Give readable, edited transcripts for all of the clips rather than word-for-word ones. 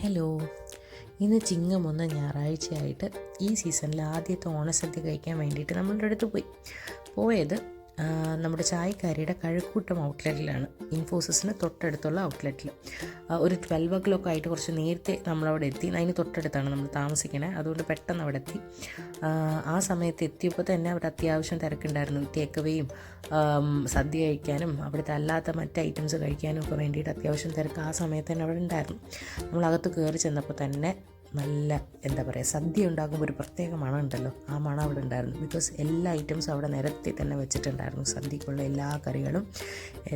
Hello, ഇന്ന് ചിങ്ങം 1 ഞായറാഴ്ചയായിട്ട് ഈ സീസണിൽ ആദ്യത്തെ ഓണസദ്യ കഴിക്കാൻ വേണ്ടിയിട്ട് നമ്മളുടെ അടുത്ത് പോയത് നമ്മുടെ ചായക്കാരിയുടെ കഴക്കൂട്ടം ഔട്ട്ലെറ്റിലാണ്. ഇൻഫോസിസിന് തൊട്ടടുത്തുള്ള ഔട്ട്ലെറ്റിൽ ഒരു 12 ആയിട്ട് കുറച്ച് നേരത്തെ നമ്മളവിടെ എത്തി. അതിന് തൊട്ടടുത്താണ് നമ്മൾ താമസിക്കണേ, അതുകൊണ്ട് പെട്ടെന്ന് അവിടെ എത്തി. ആ സമയത്ത് എത്തിയപ്പോൾ തന്നെ അവിടെ അത്യാവശ്യം തിരക്കുണ്ടായിരുന്നു. ടേക്ക് അവേയും സദ്യ കഴിക്കാനും അവിടുത്തെ അല്ലാത്ത മറ്റ് ഐറ്റംസ് കഴിക്കാനും ഒക്കെ വേണ്ടിയിട്ട് അത്യാവശ്യം തിരക്ക് ആ സമയത്ത് തന്നെ അവിടെ ഉണ്ടായിരുന്നു. നമ്മളകത്ത് കയറി ചെന്നപ്പോൾ തന്നെ നല്ല സദ്യ ഉണ്ടാക്കുമ്പോൾ ഒരു പ്രത്യേക മണം ഉണ്ടല്ലോ, ആ മണം അവിടെ ഉണ്ടായിരുന്നു. ബിക്കോസ് എല്ലാ ഐറ്റംസും അവിടെ നിരത്തി തന്നെ വെച്ചിട്ടുണ്ടായിരുന്നു. സദ്യക്കുള്ള എല്ലാ കറികളും,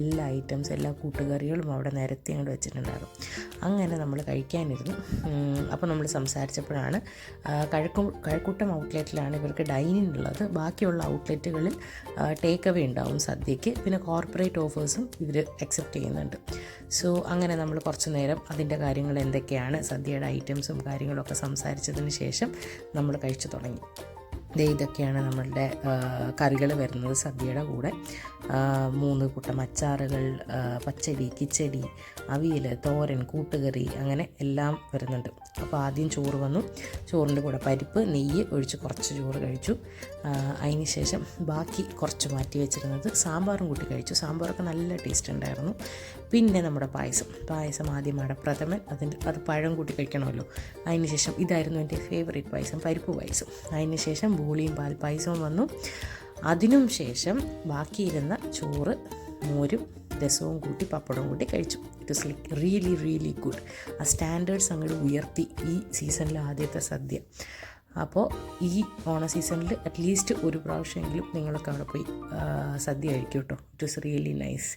എല്ലാ ഐറ്റംസ്, എല്ലാ കൂട്ടുകറികളും അവിടെ നിരത്തി അങ്ങോട്ട് വെച്ചിട്ടുണ്ടായിരുന്നു. അങ്ങനെ നമ്മൾ കഴിക്കാനിരുന്നു. അപ്പോൾ നമ്മൾ സംസാരിച്ചപ്പോഴാണ് കഴക്കൂട്ടം ഔട്ട്ലെറ്റിലാണ് ഇവർക്ക് ഡൈനിങ് ഉള്ളത്. ബാക്കിയുള്ള ഔട്ട്ലെറ്റുകളിൽ ടേക്ക് അവേ ഉണ്ടാവും സദ്യക്ക്, പിന്നെ കോർപ്പറേറ്റ് ഓഫേഴ്സും ഇവർ അക്സെപ്റ്റ് ചെയ്യുന്നുണ്ട്. സോ അങ്ങനെ നമ്മൾ കുറച്ച് നേരം അതിൻ്റെ കാര്യങ്ങൾ എന്തൊക്കെയാണ്, സദ്യയുടെ ഐറ്റംസും കാര്യങ്ങളൊക്കെ സംസാരിച്ചതിന് ശേഷം നമ്മൾ കഴിച്ചു തുടങ്ങി. ഇതൊക്കെയാണ് നമ്മളുടെ കറികൾ വരുന്നത് സദ്യയുടെ കൂടെ. 3 കൂട്ടം അച്ചാറുകൾ, പച്ചടി, കിച്ചടി, അവിയൽ, തോരൻ, കൂട്ടുകറി, അങ്ങനെ എല്ലാം വരുന്നുണ്ട്. അപ്പോൾ ആദ്യം ചോറ് വന്നു. ചോറിൻ്റെ കൂടെ പരിപ്പ്, നെയ്യ് ഒഴിച്ച് കുറച്ച് ചോറ് കഴിച്ചു. അതിന് ശേഷം ബാക്കി കുറച്ച് മാറ്റി വെച്ചിരുന്നത് സാമ്പാറും കൂട്ടി കഴിച്ചു. സാമ്പാറൊക്കെ നല്ല ടേസ്റ്റ് ഉണ്ടായിരുന്നു. പിന്നെ നമ്മുടെ പായസം ആദ്യം അടപ്രഥമൻ, അത് പഴം കൂട്ടി കഴിക്കണമല്ലോ. അതിന് ശേഷം ഇതായിരുന്നു എൻ്റെ ഫേവറേറ്റ് പായസം, പരിപ്പ് പായസം. അതിന് ശേഷം ബോളിയും പാൽപ്പായസവും വന്നു. അതിനും ശേഷം ബാക്കിയിരുന്ന ചോറ്, മോരും രസവും കൂട്ടി പപ്പടവും കൂട്ടി കഴിച്ചു. It was like really good. ആ സ്റ്റാൻഡേർഡ്സ് അങ്ങോട്ട് ഉയർത്തി ഈ സീസണിലെ ആദ്യത്തെ സദ്യ. അപ്പോൾ ഈ ഓണ സീസണിൽ അറ്റ്ലീസ്റ്റ് ഒരു പ്രാവശ്യമെങ്കിലും നിങ്ങളൊക്കെ അവിടെ പോയി സദ്യ കഴിക്കും കേട്ടോ. It was really nice.